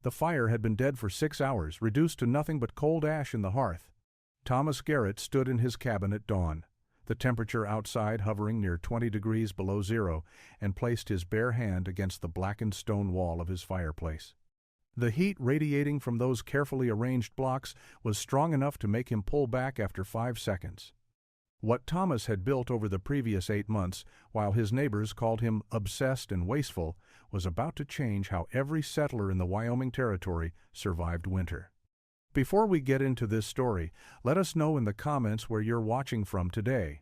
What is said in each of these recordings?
The fire had been dead for 6 hours, reduced to nothing but cold ash in the hearth. Thomas Garrett stood in his cabin at dawn, the temperature outside hovering near 20 degrees below zero, and placed his bare hand against the blackened stone wall of his fireplace. The heat radiating from those carefully arranged blocks was strong enough to make him pull back after 5 seconds. What Thomas had built over the previous 8 months, while his neighbors called him obsessed and wasteful, was about to change how every settler in the Wyoming Territory survived winter. Before we get into this story, let us know in the comments where you're watching from today.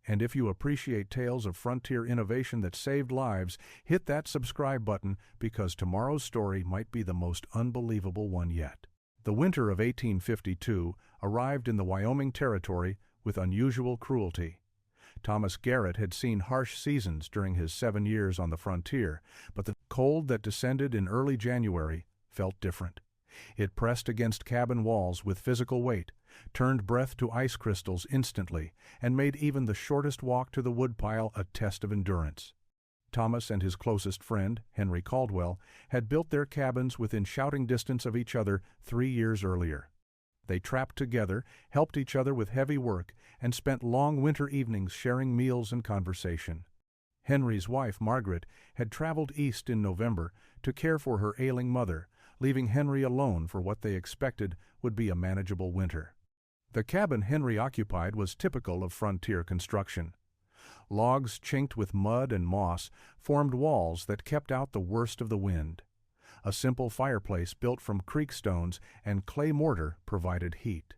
And if you appreciate tales of frontier innovation that saved lives, hit that subscribe button because tomorrow's story might be the most unbelievable one yet. The winter of 1852 arrived in the Wyoming Territory with unusual cruelty. Thomas Garrett had seen harsh seasons during his 7 years on the frontier, but the cold that descended in early January felt different. It pressed against cabin walls with physical weight, turned breath to ice crystals instantly, and made even the shortest walk to the woodpile a test of endurance. Thomas and his closest friend, Henry Caldwell, had built their cabins within shouting distance of each other 3 years earlier. They trapped together, helped each other with heavy work, and spent long winter evenings sharing meals and conversation. Henry's wife, Margaret, had traveled east in November to care for her ailing mother, leaving Henry alone for what they expected would be a manageable winter. The cabin Henry occupied was typical of frontier construction. Logs chinked with mud and moss formed walls that kept out the worst of the wind. A simple fireplace built from creek stones and clay mortar provided heat.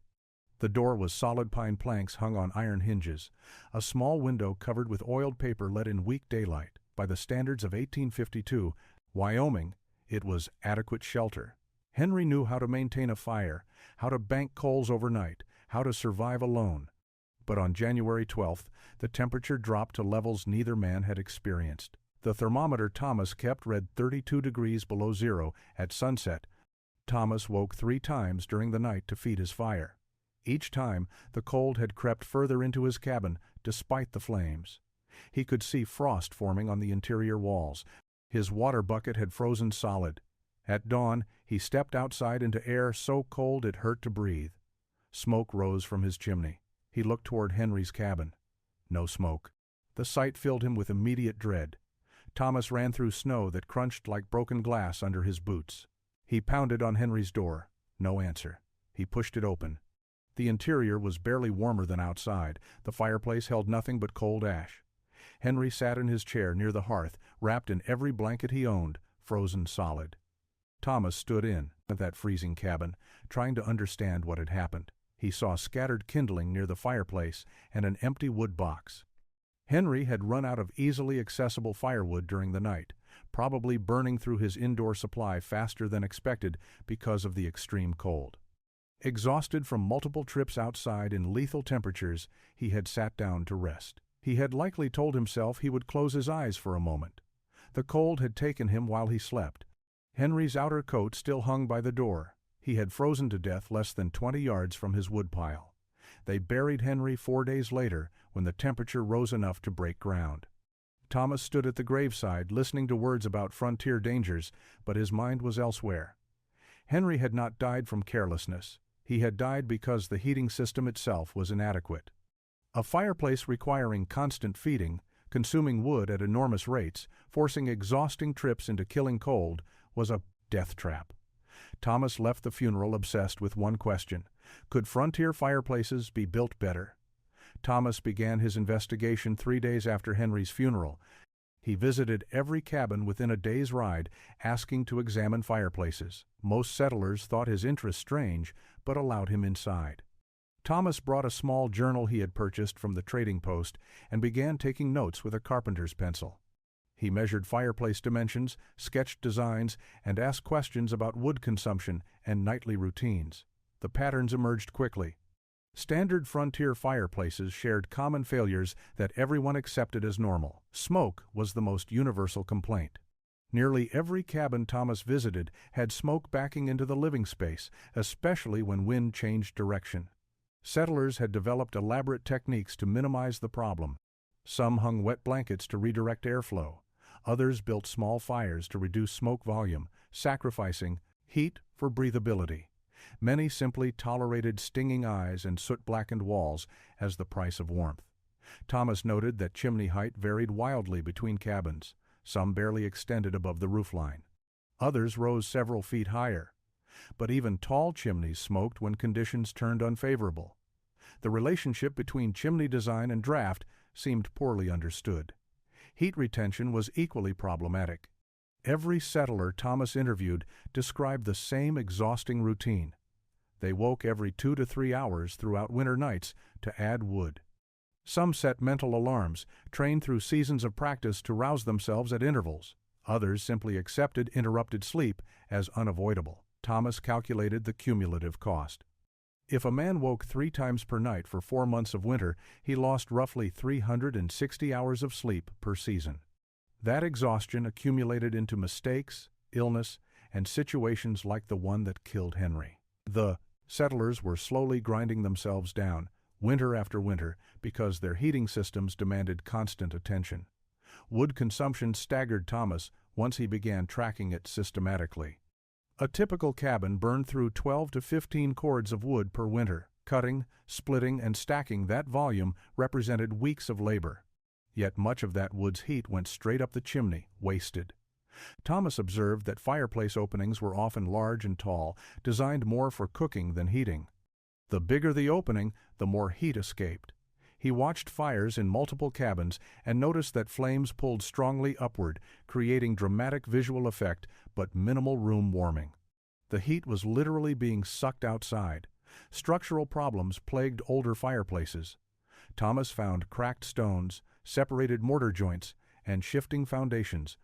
The door was solid pine planks hung on iron hinges. A small window covered with oiled paper let in weak daylight. By the standards of 1852, Wyoming, it was adequate shelter. Henry knew how to maintain a fire, how to bank coals overnight, how to survive alone. But on January 12th, the temperature dropped to levels neither man had experienced. The thermometer Thomas kept read 32 degrees below zero at sunset. Thomas woke 3 times during the night to feed his fire. Each time, the cold had crept further into his cabin, despite the flames. He could see frost forming on the interior walls. His water bucket had frozen solid. At dawn, he stepped outside into air so cold it hurt to breathe. Smoke rose from his chimney. He looked toward Henry's cabin. No smoke. The sight filled him with immediate dread. Thomas ran through snow that crunched like broken glass under his boots. He pounded on Henry's door. No answer. He pushed it open. The interior was barely warmer than outside. The fireplace held nothing but cold ash. Henry sat in his chair near the hearth, wrapped in every blanket he owned, frozen solid. Thomas stood in that freezing cabin, trying to understand what had happened. He saw scattered kindling near the fireplace and an empty wood box. Henry had run out of easily accessible firewood during the night, probably burning through his indoor supply faster than expected because of the extreme cold. Exhausted from multiple trips outside in lethal temperatures, he had sat down to rest. He had likely told himself he would close his eyes for a moment. The cold had taken him while he slept. Henry's outer coat still hung by the door. He had frozen to death less than 20 yards from his woodpile. They buried Henry 4 days later when the temperature rose enough to break ground. Thomas stood at the graveside listening to words about frontier dangers, but his mind was elsewhere. Henry had not died from carelessness. He had died because the heating system itself was inadequate. A fireplace requiring constant feeding, consuming wood at enormous rates, forcing exhausting trips into killing cold, was a death trap. Thomas left the funeral obsessed with one question: could frontier fireplaces be built better? Thomas began his investigation 3 days after Henry's funeral. He visited every cabin within a day's ride, asking to examine fireplaces. Most settlers thought his interest strange, but allowed him inside. Thomas brought a small journal he had purchased from the trading post and began taking notes with a carpenter's pencil. He measured fireplace dimensions, sketched designs, and asked questions about wood consumption and nightly routines. The patterns emerged quickly. Standard frontier fireplaces shared common failures that everyone accepted as normal. Smoke was the most universal complaint. Nearly every cabin Thomas visited had smoke backing into the living space, especially when wind changed direction. Settlers had developed elaborate techniques to minimize the problem. Some hung wet blankets to redirect airflow. Others built small fires to reduce smoke volume, sacrificing Heat for breathability. Many simply tolerated stinging eyes and soot-blackened walls as the price of warmth. Thomas noted that chimney height varied wildly between cabins. Some barely extended above the roofline. Others rose several feet higher. But even tall chimneys smoked when conditions turned unfavorable. The relationship between chimney design and draft seemed poorly understood. Heat retention was equally problematic. Every settler Thomas interviewed described the same exhausting routine. They woke every 2 to 3 hours throughout winter nights to add wood. Some set mental alarms, trained through seasons of practice to rouse themselves at intervals. Others simply accepted interrupted sleep as unavoidable. Thomas calculated the cumulative cost. If a man woke 3 times per night for 4 months of winter, he lost roughly 360 hours of sleep per season. That exhaustion accumulated into mistakes, illness, and situations like the one that killed Henry. The settlers were slowly grinding themselves down, winter after winter, because their heating systems demanded constant attention. Wood consumption staggered Thomas once he began tracking it systematically. A typical cabin burned through 12 to 15 cords of wood per winter. Cutting, splitting, and stacking that volume represented weeks of labor. Yet much of that wood's heat went straight up the chimney, wasted. Thomas observed that fireplace openings were often large and tall, designed more for cooking than heating. The bigger the opening, the more heat escaped. He watched fires in multiple cabins and noticed that flames pulled strongly upward, creating dramatic visual effect but minimal room warming. The heat was literally being sucked outside. Structural problems plagued older fireplaces. Thomas found cracked stones, separated mortar joints, and shifting foundations.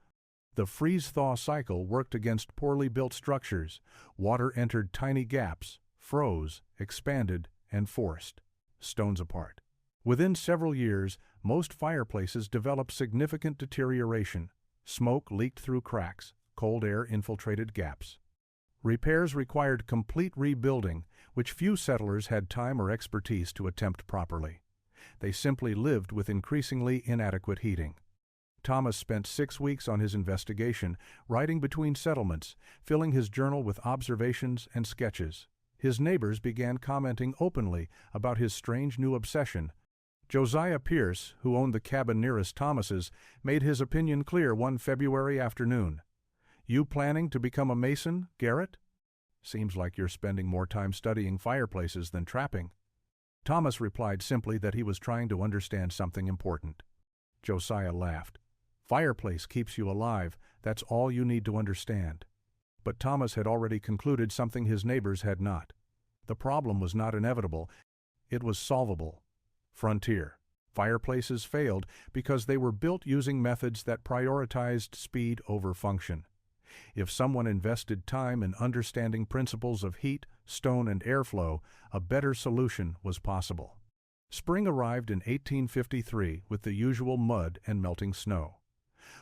The freeze-thaw cycle worked against poorly built structures. Water entered tiny gaps, froze, expanded, and forced stones apart. Within several years, most fireplaces developed significant deterioration. Smoke leaked through cracks, cold air infiltrated gaps. Repairs required complete rebuilding, which few settlers had time or expertise to attempt properly. They simply lived with increasingly inadequate heating. Thomas spent 6 weeks on his investigation, riding between settlements, filling his journal with observations and sketches. His neighbors began commenting openly about his strange new obsession. Josiah Pierce, who owned the cabin nearest Thomas's, made his opinion clear one February afternoon. "You planning to become a mason, Garrett? Seems like you're spending more time studying fireplaces than trapping." Thomas replied simply that he was trying to understand something important. Josiah laughed. "Fireplace keeps you alive. That's all you need to understand." But Thomas had already concluded something his neighbors had not. The problem was not inevitable. It was solvable. Frontier. Fireplaces failed because they were built using methods that prioritized speed over function. If someone invested time in understanding principles of heat, stone, and airflow, a better solution was possible. Spring arrived in 1853 with the usual mud and melting snow.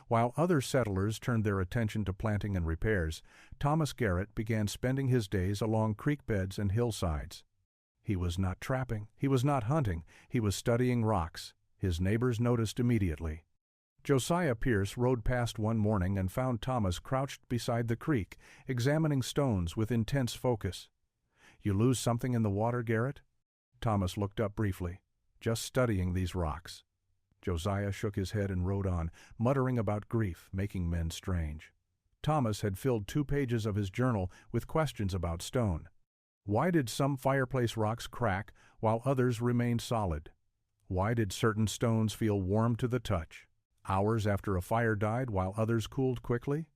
While other settlers turned their attention to planting and repairs, Thomas Garrett began spending his days along creek beds and hillsides. He was not trapping, he was not hunting, he was studying rocks. His neighbors noticed immediately. Josiah Pierce rode past one morning and found Thomas crouched beside the creek, examining stones with intense focus. "You lose something in the water, Garrett?" Thomas looked up briefly. "Just studying these rocks." Josiah shook his head and rode on, muttering about grief, making men strange. Thomas had filled 2 pages of his journal with questions about stone. Why did some fireplace rocks crack while others remained solid? Why did certain stones feel warm to the touch, hours after a fire died while others cooled quickly?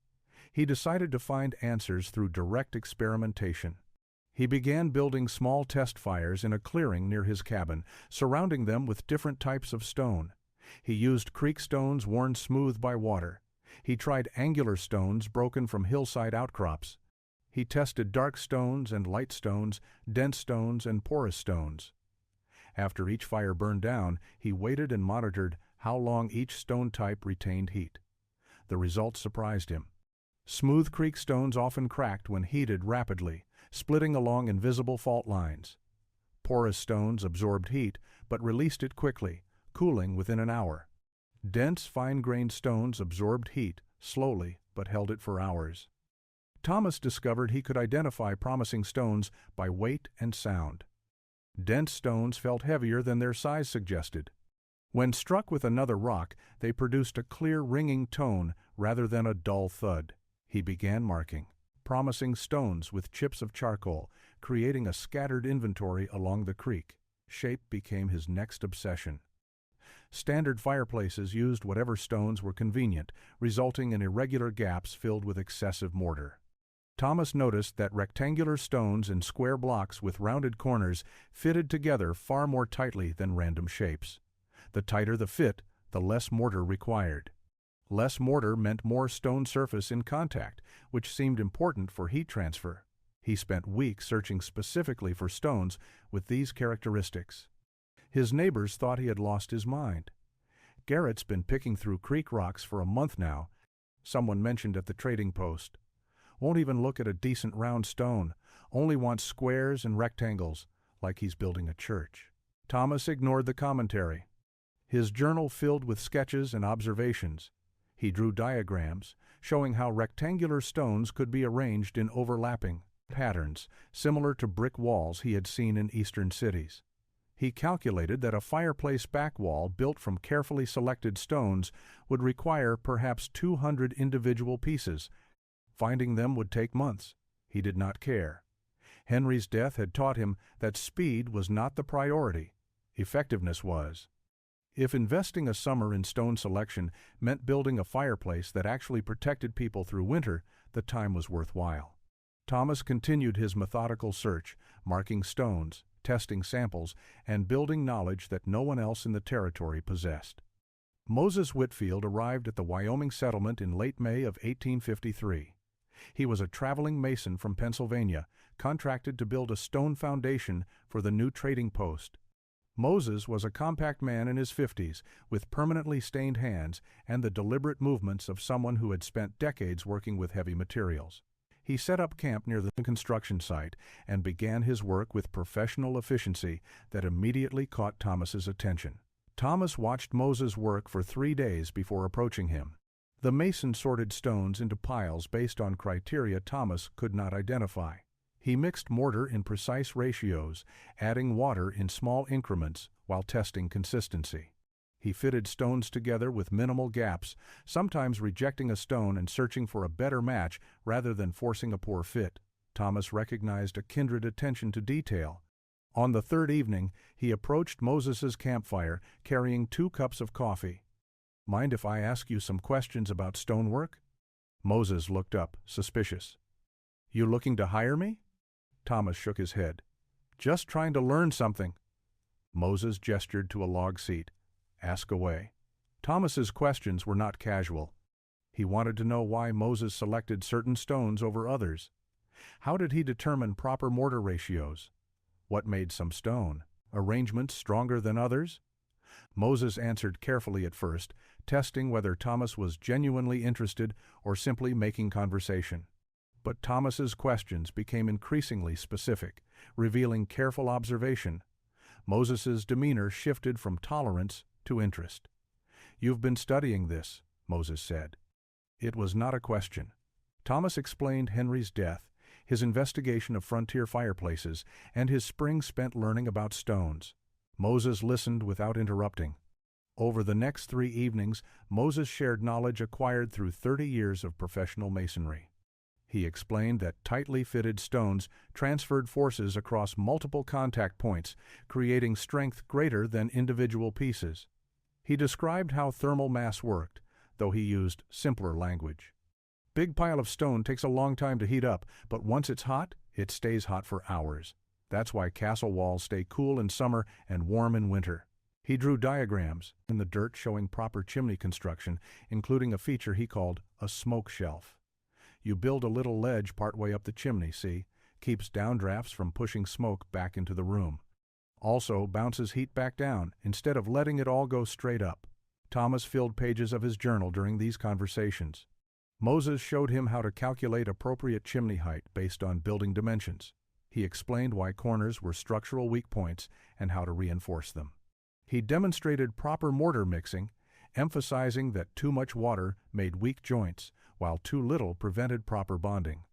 He decided to find answers through direct experimentation. He began building small test fires in a clearing near his cabin, surrounding them with different types of stone. He used creek stones worn smooth by water. He tried angular stones broken from hillside outcrops. He tested dark stones and light stones, dense stones and porous stones. After each fire burned down, he waited and monitored how long each stone type retained heat. The results surprised him. Smooth creek stones often cracked when heated rapidly, splitting along invisible fault lines. Porous stones absorbed heat, but released it quickly, cooling within an hour. Dense, fine-grained stones absorbed heat, slowly, but held it for hours. Thomas discovered he could identify promising stones by weight and sound. Dense stones felt heavier than their size suggested. When struck with another rock, they produced a clear ringing tone rather than a dull thud. He began marking promising stones with chips of charcoal, creating a scattered inventory along the creek. Shape became his next obsession. Standard fireplaces used whatever stones were convenient, resulting in irregular gaps filled with excessive mortar. Thomas noticed that rectangular stones and square blocks with rounded corners fitted together far more tightly than random shapes. The tighter the fit, the less mortar required. Less mortar meant more stone surface in contact, which seemed important for heat transfer. He spent weeks searching specifically for stones with these characteristics. His neighbors thought he had lost his mind. "Garrett's been picking through creek rocks for a month now," someone mentioned at the trading post. "Won't even look at a decent round stone, only wants squares and rectangles, like he's building a church." Thomas ignored the commentary. His journal filled with sketches and observations. He drew diagrams showing how rectangular stones could be arranged in overlapping patterns, similar to brick walls he had seen in eastern cities. He calculated that a fireplace back wall built from carefully selected stones would require perhaps 200 individual pieces. Finding them would take months. He did not care. Henry's death had taught him that speed was not the priority. Effectiveness was. If investing a summer in stone selection meant building a fireplace that actually protected people through winter, the time was worthwhile. Thomas continued his methodical search, marking stones, testing samples, and building knowledge that no one else in the territory possessed. Moses Whitfield arrived at the Wyoming settlement in late May of 1853. He was a traveling mason from Pennsylvania, contracted to build a stone foundation for the new trading post. Moses was a compact man in his 50s, with permanently stained hands and the deliberate movements of someone who had spent decades working with heavy materials. He set up camp near the construction site and began his work with professional efficiency that immediately caught Thomas's attention. Thomas watched Moses work for 3 days before approaching him. The mason sorted stones into piles based on criteria Thomas could not identify. He mixed mortar in precise ratios, adding water in small increments while testing consistency. He fitted stones together with minimal gaps, sometimes rejecting a stone and searching for a better match rather than forcing a poor fit. Thomas recognized a kindred attention to detail. On the third evening, he approached Moses's campfire, carrying 2 cups of coffee. "Mind if I ask you some questions about stonework?" Moses looked up, suspicious. "You looking to hire me?" Thomas shook his head. "Just trying to learn something." Moses gestured to a log seat. "Ask away." Thomas's questions were not casual. He wanted to know why Moses selected certain stones over others. How did he determine proper mortar ratios? What made some stone arrangements stronger than others? Moses answered carefully at first, testing whether Thomas was genuinely interested or simply making conversation. But Thomas's questions became increasingly specific, revealing careful observation. Moses's demeanor shifted from tolerance to interest. "You've been studying this," Moses said. It was not a question. Thomas explained Henry's death, his investigation of frontier fireplaces, and his spring spent learning about stones. Moses listened without interrupting. Over the next 3 evenings, Moses shared knowledge acquired through 30 years of professional masonry. He explained that tightly fitted stones transferred forces across multiple contact points, creating strength greater than individual pieces. He described how thermal mass worked, though he used simpler language. "Big pile of stone takes a long time to heat up, but once it's hot, it stays hot for hours. That's why castle walls stay cool in summer and warm in winter." He drew diagrams in the dirt showing proper chimney construction, including a feature he called a smoke shelf. You build a little ledge partway up the chimney, see? Keeps downdrafts from pushing smoke back into the room. Also bounces heat back down, instead of letting it all go straight up. Thomas filled pages of his journal during these conversations. Moses showed him how to calculate appropriate chimney height based on building dimensions. He explained why corners were structural weak points and how to reinforce them. He demonstrated proper mortar mixing, emphasizing that too much water made weak joints, while too little prevented proper bonding.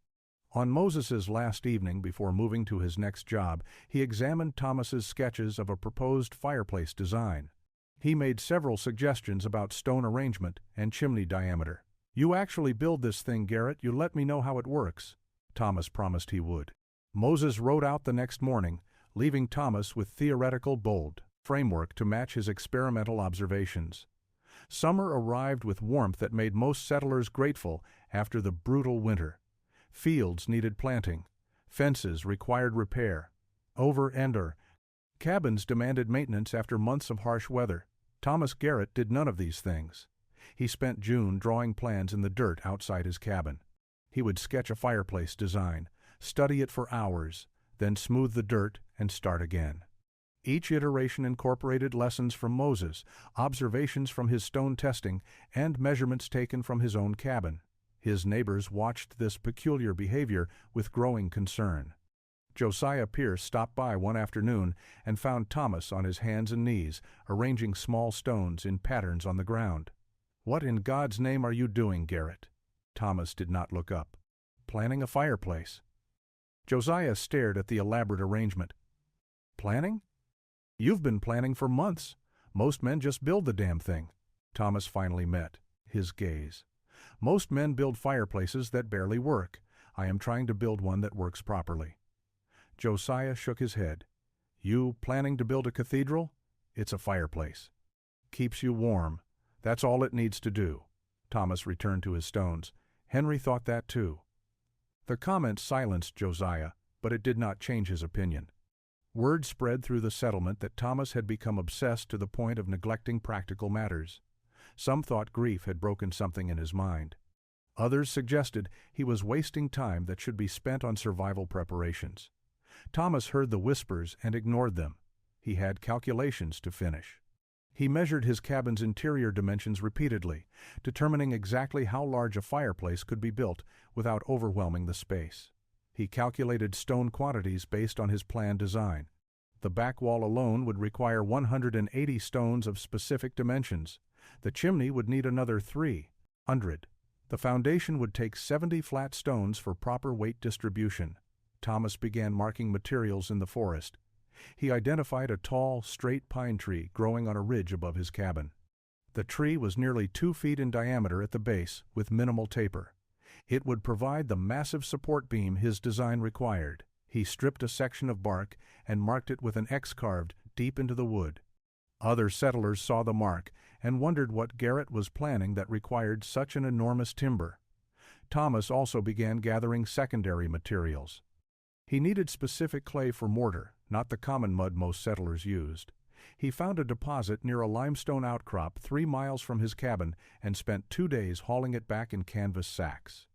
On Moses's last evening before moving to his next job, he examined Thomas's sketches of a proposed fireplace design. He made several suggestions about stone arrangement and chimney diameter. "You actually build this thing, Garrett. You let me know how it works," Thomas promised he would. Moses rode out the next morning, leaving Thomas with theoretical bold framework to match his experimental observations. Summer arrived with warmth that made most settlers grateful after the brutal winter. Fields needed planting. Fences required repair. Cabins demanded maintenance after months of harsh weather. Thomas Garrett did none of these things. He spent June drawing plans in the dirt outside his cabin. He would sketch a fireplace design, study it for hours, then smooth the dirt and start again. Each iteration incorporated lessons from Moses, observations from his stone testing, and measurements taken from his own cabin. His neighbors watched this peculiar behavior with growing concern. Josiah Pierce stopped by one afternoon and found Thomas on his hands and knees, arranging small stones in patterns on the ground. "What in God's name are you doing, Garrett?" Thomas did not look up. "Planning a fireplace." Josiah stared at the elaborate arrangement. "Planning? You've been planning for months. Most men just build the damn thing." Thomas finally met his gaze. "Most men build fireplaces that barely work. I am trying to build one that works properly." Josiah shook his head. "You planning to build a cathedral? It's a fireplace. Keeps you warm. That's all it needs to do." Thomas returned to his stones. Henry thought that too. The comment silenced Josiah, but it did not change his opinion. Word spread through the settlement that Thomas had become obsessed to the point of neglecting practical matters. Some thought grief had broken something in his mind. Others suggested he was wasting time that should be spent on survival preparations. Thomas heard the whispers and ignored them. He had calculations to finish. He measured his cabin's interior dimensions repeatedly, determining exactly how large a fireplace could be built without overwhelming the space. He calculated stone quantities based on his planned design. The back wall alone would require 180 stones of specific dimensions. The chimney would need another 300. The foundation would take 70 flat stones for proper weight distribution. Thomas began marking materials in the forest. He identified a tall, straight pine tree growing on a ridge above his cabin. The tree was nearly 2 feet in diameter at the base, with minimal taper. It would provide the massive support beam his design required. He stripped a section of bark and marked it with an X carved deep into the wood. Other settlers saw the mark and wondered what Garrett was planning that required such an enormous timber. Thomas also began gathering secondary materials. He needed specific clay for mortar, not the common mud most settlers used. He found a deposit near a limestone outcrop 3 miles from his cabin and spent 2 days hauling it back in canvas sacks.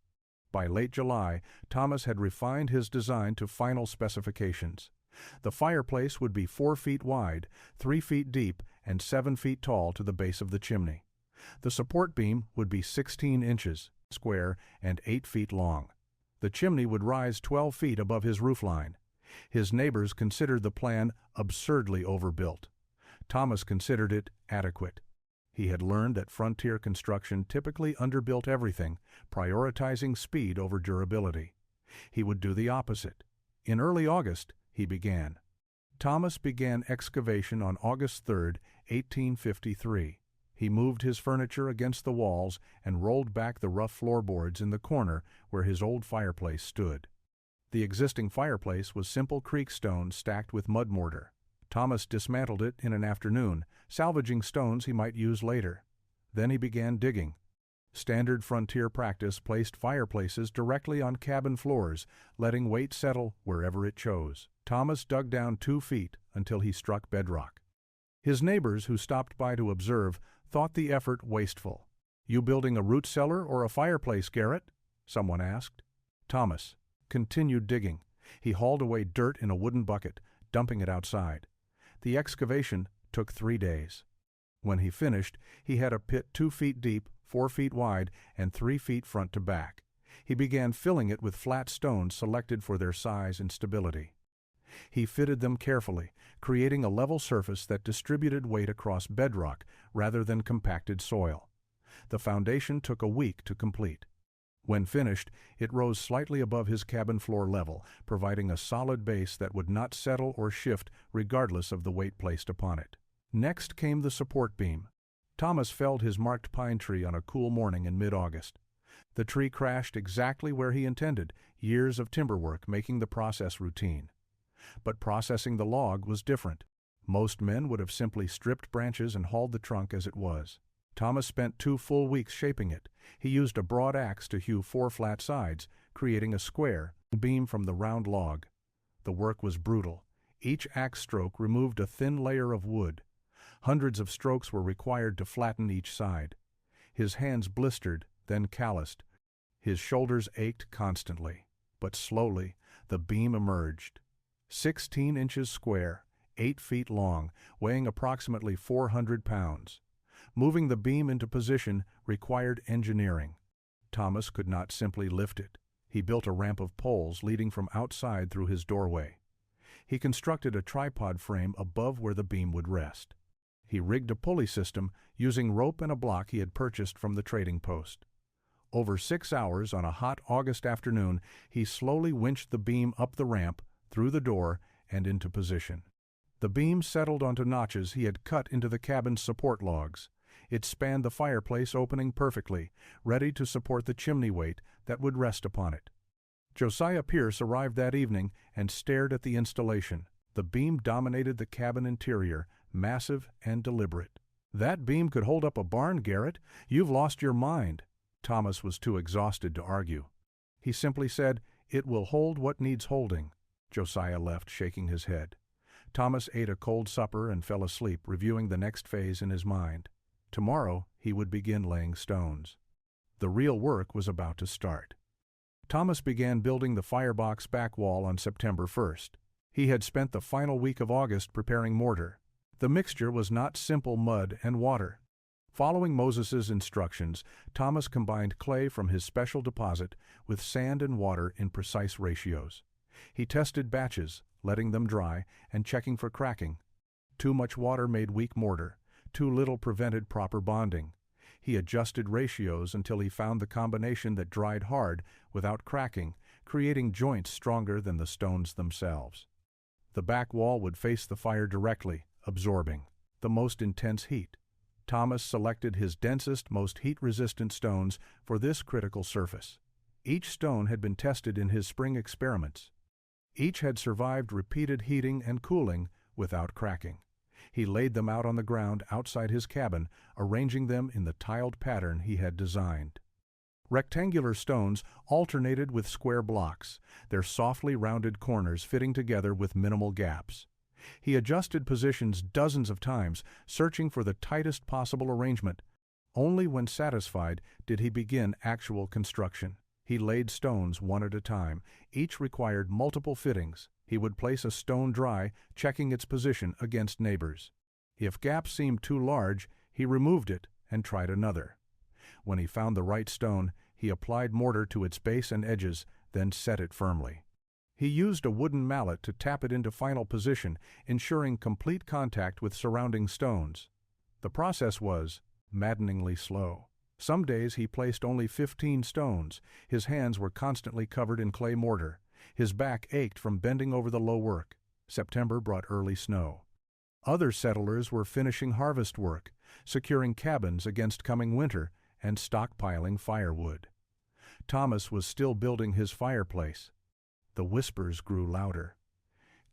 By late July, Thomas had refined his design to final specifications. The fireplace would be 4 feet wide, 3 feet deep, and 7 feet tall to the base of the chimney. The support beam would be 16 inches square and 8 feet long. The chimney would rise 12 feet above his roofline. His neighbors considered the plan absurdly overbuilt. Thomas considered it adequate. He had learned that frontier construction typically underbuilt everything, prioritizing speed over durability. He would do the opposite. In early August, he began. Thomas began excavation on August 3, 1853. He moved his furniture against the walls and rolled back the rough floorboards in the corner where his old fireplace stood. The existing fireplace was simple creek stone stacked with mud mortar. Thomas dismantled it in an afternoon, salvaging stones he might use later. Then he began digging. Standard frontier practice placed fireplaces directly on cabin floors, letting weight settle wherever it chose. Thomas dug down 2 feet until he struck bedrock. His neighbors who stopped by to observe thought the effort wasteful. "You building a root cellar or a fireplace, Garrett?" someone asked. Thomas continued digging. He hauled away dirt in a wooden bucket, dumping it outside. The excavation took 3 days. When he finished, he had a pit 2 feet deep, 4 feet wide, and 3 feet front to back. He began filling it with flat stones selected for their size and stability. He fitted them carefully, creating a level surface that distributed weight across bedrock rather than compacted soil. The foundation took a week to complete. When finished, it rose slightly above his cabin floor level, providing a solid base that would not settle or shift regardless of the weight placed upon it. Next came the support beam. Thomas felled his marked pine tree on a cool morning in mid-August. The tree crashed exactly where he intended, years of timber work making the process routine. But processing the log was different. Most men would have simply stripped branches and hauled the trunk as it was. Thomas spent 2 full weeks shaping it. He used a broad axe to hew 4 flat sides, creating a square beam from the round log. The work was brutal. Each axe stroke removed a thin layer of wood. Hundreds of strokes were required to flatten each side. His hands blistered, then calloused. His shoulders ached constantly. But slowly, the beam emerged. 16 inches square, 8 feet long, weighing approximately 400 pounds. Moving the beam into position required engineering. Thomas could not simply lift it. He built a ramp of poles leading from outside through his doorway. He constructed a tripod frame above where the beam would rest. He rigged a pulley system using rope and a block he had purchased from the trading post. Over 6 hours on a hot August afternoon, he slowly winched the beam up the ramp, through the door, and into position. The beam settled onto notches he had cut into the cabin's support logs. It spanned the fireplace opening perfectly, ready to support the chimney weight that would rest upon it. Josiah Pierce arrived that evening and stared at the installation. The beam dominated the cabin interior, massive and deliberate. "That beam could hold up a barn, Garrett. You've lost your mind." Thomas was too exhausted to argue. He simply said, "It will hold what needs holding." Josiah left, shaking his head. Thomas ate a cold supper and fell asleep, reviewing the next phase in his mind. Tomorrow, he would begin laying stones. The real work was about to start. Thomas began building the firebox back wall on September 1st. He had spent the final week of August preparing mortar. The mixture was not simple mud and water. Following Moses's instructions, Thomas combined clay from his special deposit with sand and water in precise ratios. He tested batches, letting them dry and checking for cracking. Too much water made weak mortar. Too little prevented proper bonding. He adjusted ratios until he found the combination that dried hard without cracking, creating joints stronger than the stones themselves. The back wall would face the fire directly, absorbing the most intense heat. Thomas selected his densest, most heat-resistant stones for this critical surface. Each stone had been tested in his spring experiments. Each had survived repeated heating and cooling without cracking. He laid them out on the ground outside his cabin, arranging them in the tiled pattern he had designed. Rectangular stones alternated with square blocks, their softly rounded corners fitting together with minimal gaps. He adjusted positions dozens of times, searching for the tightest possible arrangement. Only when satisfied did he begin actual construction. He laid stones one at a time. Each required multiple fittings. He would place a stone dry, checking its position against neighbors. If gaps seemed too large, he removed it and tried another. When he found the right stone, he applied mortar to its base and edges, then set it firmly. He used a wooden mallet to tap it into final position, ensuring complete contact with surrounding stones. The process was maddeningly slow. Some days he placed only 15 stones. His hands were constantly covered in clay mortar. His back ached from bending over the low work. September brought early snow. Other settlers were finishing harvest work, securing cabins against coming winter, and stockpiling firewood. Thomas was still building his fireplace. The whispers grew louder.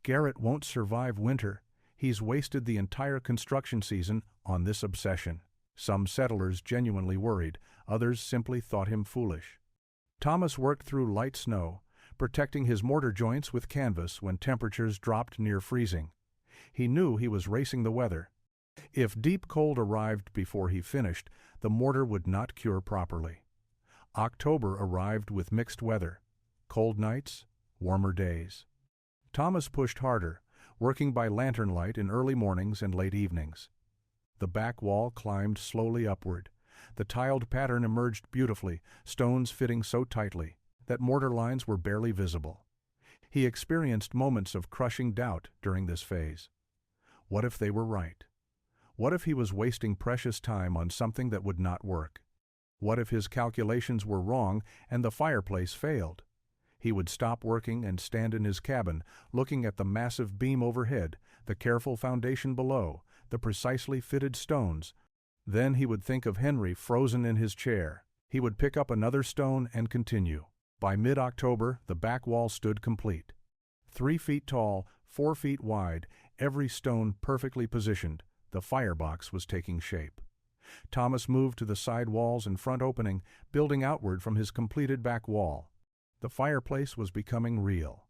"Garrett won't survive winter. He's wasted the entire construction season on this obsession." Some settlers genuinely worried, others simply thought him foolish. Thomas worked through light snow, protecting his mortar joints with canvas when temperatures dropped near freezing. He knew he was racing the weather. If deep cold arrived before he finished, the mortar would not cure properly. October arrived with mixed weather, cold nights, warmer days. Thomas pushed harder, working by lantern light in early mornings and late evenings. The back wall climbed slowly upward. The tiled pattern emerged beautifully, stones fitting so tightly that mortar lines were barely visible. He experienced moments of crushing doubt during this phase. What if they were right? What if he was wasting precious time on something that would not work? What if his calculations were wrong and the fireplace failed? He would stop working and stand in his cabin, looking at the massive beam overhead, the careful foundation below, the precisely fitted stones. Then he would think of Henry frozen in his chair. He would pick up another stone and continue. By mid-October, the back wall stood complete. 3 feet tall, 4 feet wide, every stone perfectly positioned, the firebox was taking shape. Thomas moved to the side walls and front opening, building outward from his completed back wall. The fireplace was becoming real.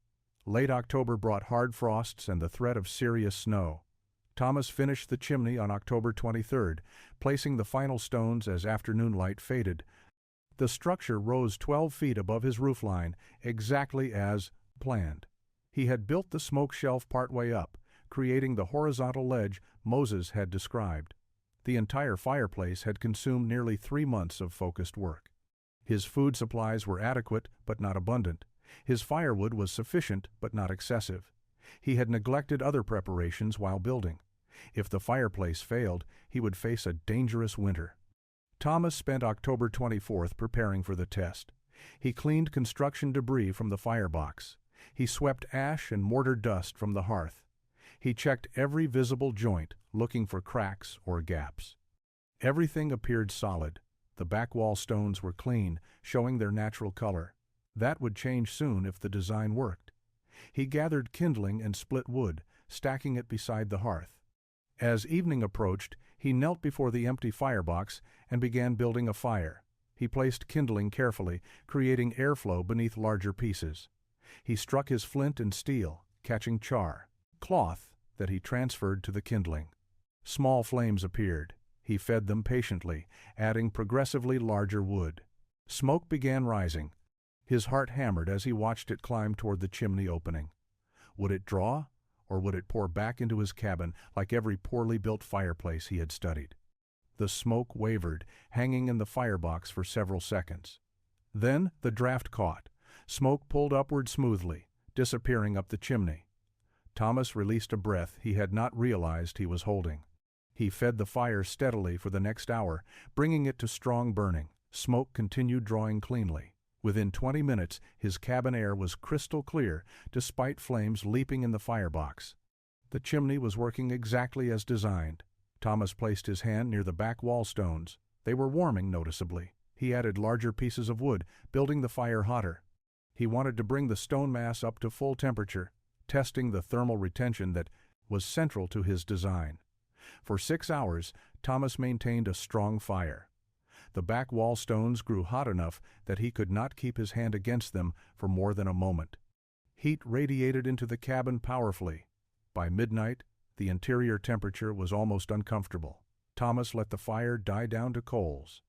Late October brought hard frosts and the threat of serious snow. Thomas finished the chimney on October 23rd, placing the final stones as afternoon light faded. The structure rose 12 feet above his roofline, exactly as planned. He had built the smoke shelf partway up, creating the horizontal ledge Moses had described. The entire fireplace had consumed nearly 3 months of focused work. His food supplies were adequate but not abundant. His firewood was sufficient but not excessive. He had neglected other preparations while building. If the fireplace failed, he would face a dangerous winter. Thomas spent October 24th preparing for the test. He cleaned construction debris from the firebox. He swept ash and mortar dust from the hearth. He checked every visible joint, looking for cracks or gaps. Everything appeared solid. The back wall stones were clean, showing their natural color. That would change soon if the design worked. He gathered kindling and split wood, stacking it beside the hearth. As evening approached, he knelt before the empty firebox and began building a fire. He placed kindling carefully, creating airflow beneath larger pieces. He struck his flint and steel, catching char, cloth, that he transferred to the kindling. Small flames appeared. He fed them patiently, adding progressively larger wood. Smoke began rising. His heart hammered as he watched it climb toward the chimney opening. Would it draw, or would it pour back into his cabin like every poorly built fireplace he had studied? The smoke wavered, hanging in the firebox for several seconds. Then the draft caught. Smoke pulled upward smoothly, disappearing up the chimney. Thomas released a breath he had not realized he was holding. He fed the fire steadily for the next hour, bringing it to strong burning. Smoke continued drawing cleanly. Within 20 minutes, his cabin air was crystal clear, despite flames leaping in the firebox. The chimney was working exactly as designed. Thomas placed his hand near the back wall stones. They were warming noticeably. He added larger pieces of wood, building the fire hotter. He wanted to bring the stone mass up to full temperature, testing the thermal retention that was central to his design. For 6 hours, Thomas maintained a strong fire. The back wall stones grew hot enough that he could not keep his hand against them for more than a moment. Heat radiated into the cabin powerfully. By midnight, the interior temperature was almost uncomfortable. Thomas let the fire die down to coals.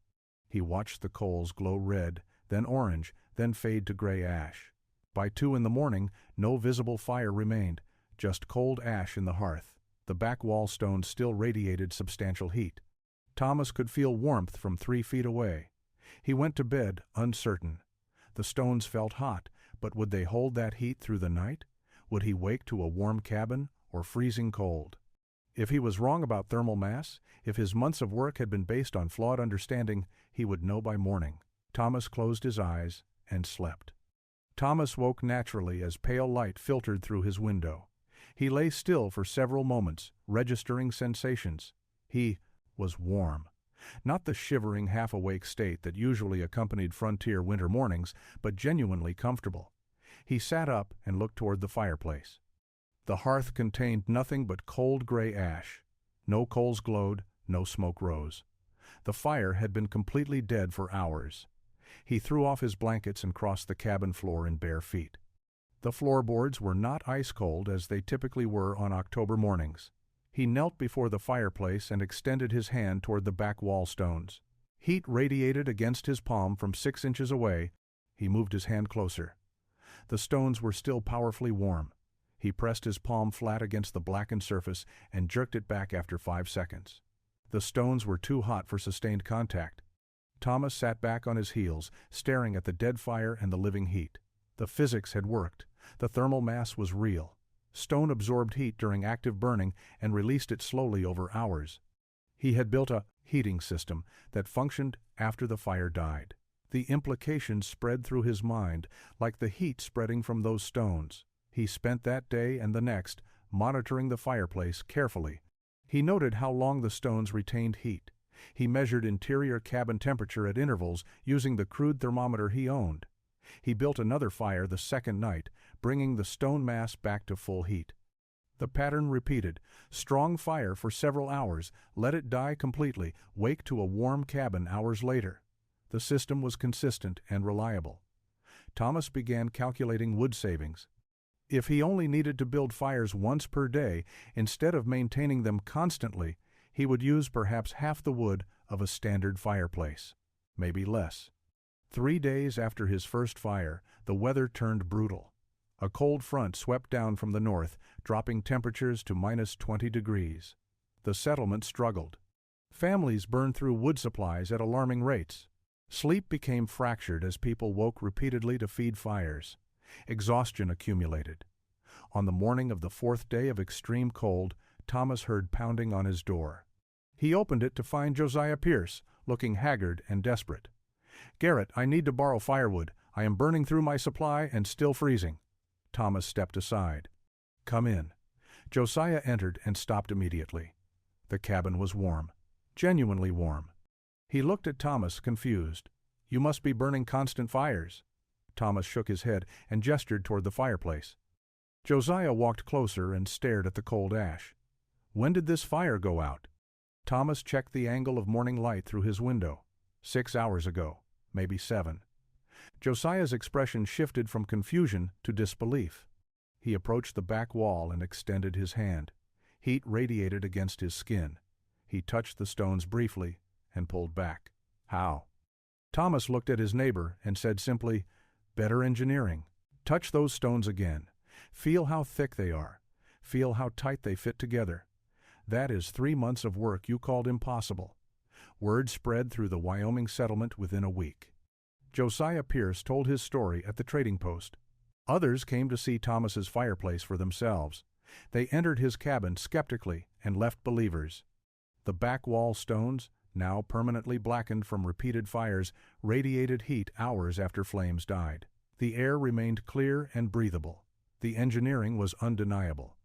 He watched the coals glow red, then orange, then fade to gray ash. By 2 in the morning, no visible fire remained, just cold ash in the hearth. The back wall stones still radiated substantial heat. Thomas could feel warmth from 3 feet away. He went to bed, uncertain. The stones felt hot, but would they hold that heat through the night? Would he wake to a warm cabin or freezing cold? If he was wrong about thermal mass, if his months of work had been based on flawed understanding, he would know by morning. Thomas closed his eyes and slept. Thomas woke naturally as pale light filtered through his window. He lay still for several moments, registering sensations. He was warm. Not the shivering, half-awake state that usually accompanied frontier winter mornings, but genuinely comfortable. He sat up and looked toward the fireplace. The hearth contained nothing but cold gray ash. No coals glowed, no smoke rose. The fire had been completely dead for hours. He threw off his blankets and crossed the cabin floor in bare feet. The floorboards were not ice-cold as they typically were on October mornings. He knelt before the fireplace and extended his hand toward the back wall stones. Heat radiated against his palm from 6 inches away. He moved his hand closer. The stones were still powerfully warm. He pressed his palm flat against the blackened surface and jerked it back after 5 seconds. The stones were too hot for sustained contact. Thomas sat back on his heels, staring at the dead fire and the living heat. The physics had worked. The thermal mass was real. Stone absorbed heat during active burning and released it slowly over hours. He had built a heating system that functioned after the fire died. The implications spread through his mind like the heat spreading from those stones. He spent that day and the next monitoring the fireplace carefully. He noted how long the stones retained heat. He measured interior cabin temperature at intervals using the crude thermometer he owned. He built another fire the second night, bringing the stone mass back to full heat. The pattern repeated. Strong fire for several hours, let it die completely, wake to a warm cabin hours later. The system was consistent and reliable. Thomas began calculating wood savings. If he only needed to build fires once per day, instead of maintaining them constantly, he would use perhaps half the wood of a standard fireplace, maybe less. 3 days after his first fire, the weather turned brutal. A cold front swept down from the north, dropping temperatures to -20 degrees. The settlement struggled. Families burned through wood supplies at alarming rates. Sleep became fractured as people woke repeatedly to feed fires. Exhaustion accumulated. On the morning of the 4th day of extreme cold, Thomas heard pounding on his door. He opened it to find Josiah Pierce, looking haggard and desperate. "Garrett, I need to borrow firewood. I am burning through my supply and still freezing." Thomas stepped aside. "Come in." Josiah entered and stopped immediately. The cabin was warm, genuinely warm. He looked at Thomas, confused. "You must be burning constant fires." Thomas shook his head and gestured toward the fireplace. Josiah walked closer and stared at the cold ash. "When did this fire go out?" Thomas checked the angle of morning light through his window. 6 hours ago, maybe 7. Josiah's expression shifted from confusion to disbelief. He approached the back wall and extended his hand. Heat radiated against his skin. He touched the stones briefly and pulled back. "How?" Thomas looked at his neighbor and said simply, "Better engineering. Touch those stones again. Feel how thick they are. Feel how tight they fit together. That is 3 months of work you called impossible." Word spread through the Wyoming settlement within a week. Josiah Pierce told his story at the trading post. Others came to see Thomas's fireplace for themselves. They entered his cabin skeptically and left believers. The back wall stones, now permanently blackened from repeated fires, radiated heat hours after flames died. The air remained clear and breathable. The engineering was undeniable.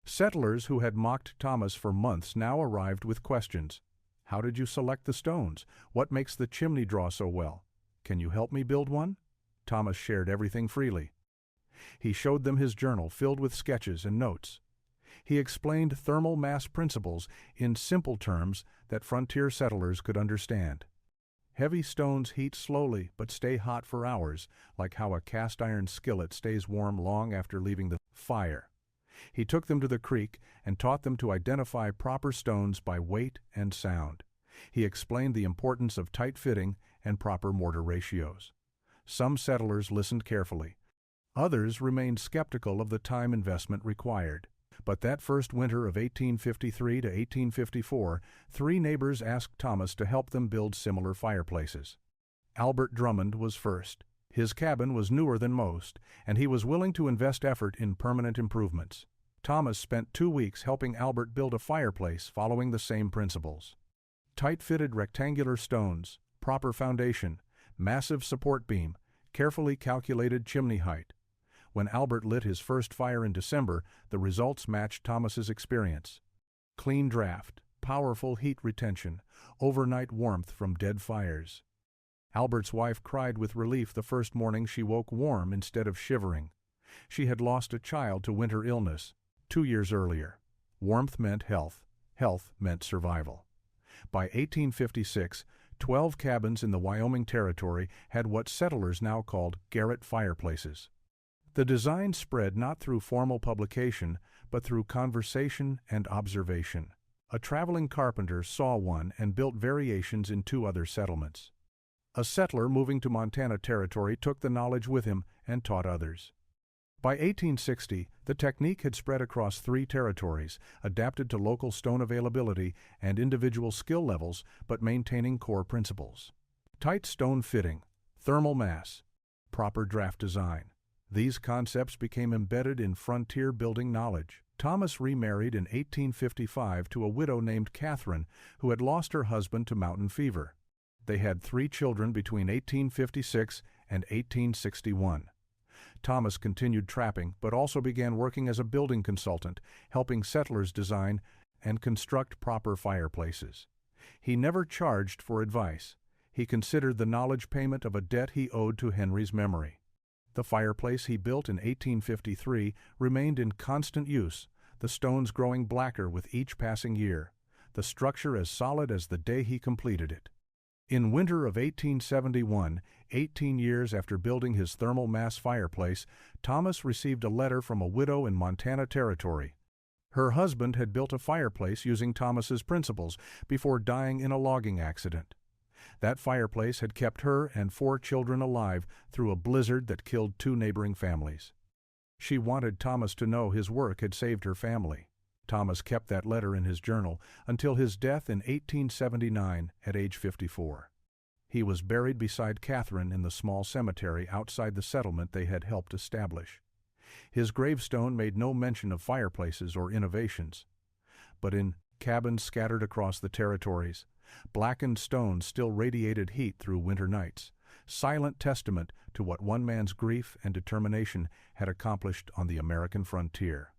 Settlers who had mocked Thomas for months now arrived with questions. "How did you select the stones? What makes the chimney draw so well? Can you help me build one?" Thomas shared everything freely. He showed them his journal filled with sketches and notes. He explained thermal mass principles in simple terms that frontier settlers could understand. Heavy stones heat slowly but stay hot for hours, like how a cast iron skillet stays warm long after leaving the fire. He took them to the creek and taught them to identify proper stones by weight and sound. He explained the importance of tight fitting and proper mortar ratios. Some settlers listened carefully. Others remained skeptical of the time investment required. But that first winter of 1853 to 1854, 3 neighbors asked Thomas to help them build similar fireplaces. Albert Drummond was first. His cabin was newer than most, and he was willing to invest effort in permanent improvements. Thomas spent 2 weeks helping Albert build a fireplace following the same principles. Tight-fitted rectangular stones, proper foundation, massive support beam, carefully calculated chimney height. When Albert lit his first fire in December, the results matched Thomas's experience. Clean draft, powerful heat retention, overnight warmth from dead fires. Albert's wife cried with relief the first morning she woke warm instead of shivering. She had lost a child to winter illness 2 years earlier. Warmth meant health. Health meant survival. By 1856, 12 cabins in the Wyoming Territory had what settlers now called Garrett fireplaces. The design spread not through formal publication, but through conversation and observation. A traveling carpenter saw one and built variations in 2 other settlements. A settler moving to Montana Territory took the knowledge with him and taught others. By 1860, the technique had spread across 3 territories, adapted to local stone availability and individual skill levels, but maintaining core principles. Tight stone fitting, thermal mass, proper draft design. These concepts became embedded in frontier building knowledge. Thomas remarried in 1855 to a widow named Catherine, who had lost her husband to mountain fever. They had 3 children between 1856 and 1861. Thomas continued trapping, but also began working as a building consultant, helping settlers design and construct proper fireplaces. He never charged for advice. He considered the knowledge payment of a debt he owed to Henry's memory. The fireplace he built in 1853 remained in constant use, the stones growing blacker with each passing year, the structure as solid as the day he completed it. In winter of 1871, 18 years after building his thermal mass fireplace, Thomas received a letter from a widow in Montana Territory. Her husband had built a fireplace using Thomas's principles before dying in a logging accident. That fireplace had kept her and 4 children alive through a blizzard that killed 2 neighboring families. She wanted Thomas to know his work had saved her family. Thomas kept that letter in his journal until his death in 1879 at age 54. He was buried beside Catherine in the small cemetery outside the settlement they had helped establish. His gravestone made no mention of fireplaces or innovations. But in cabins scattered across the territories, blackened stones still radiated heat through winter nights, silent testament to what one man's grief and determination had accomplished on the American frontier.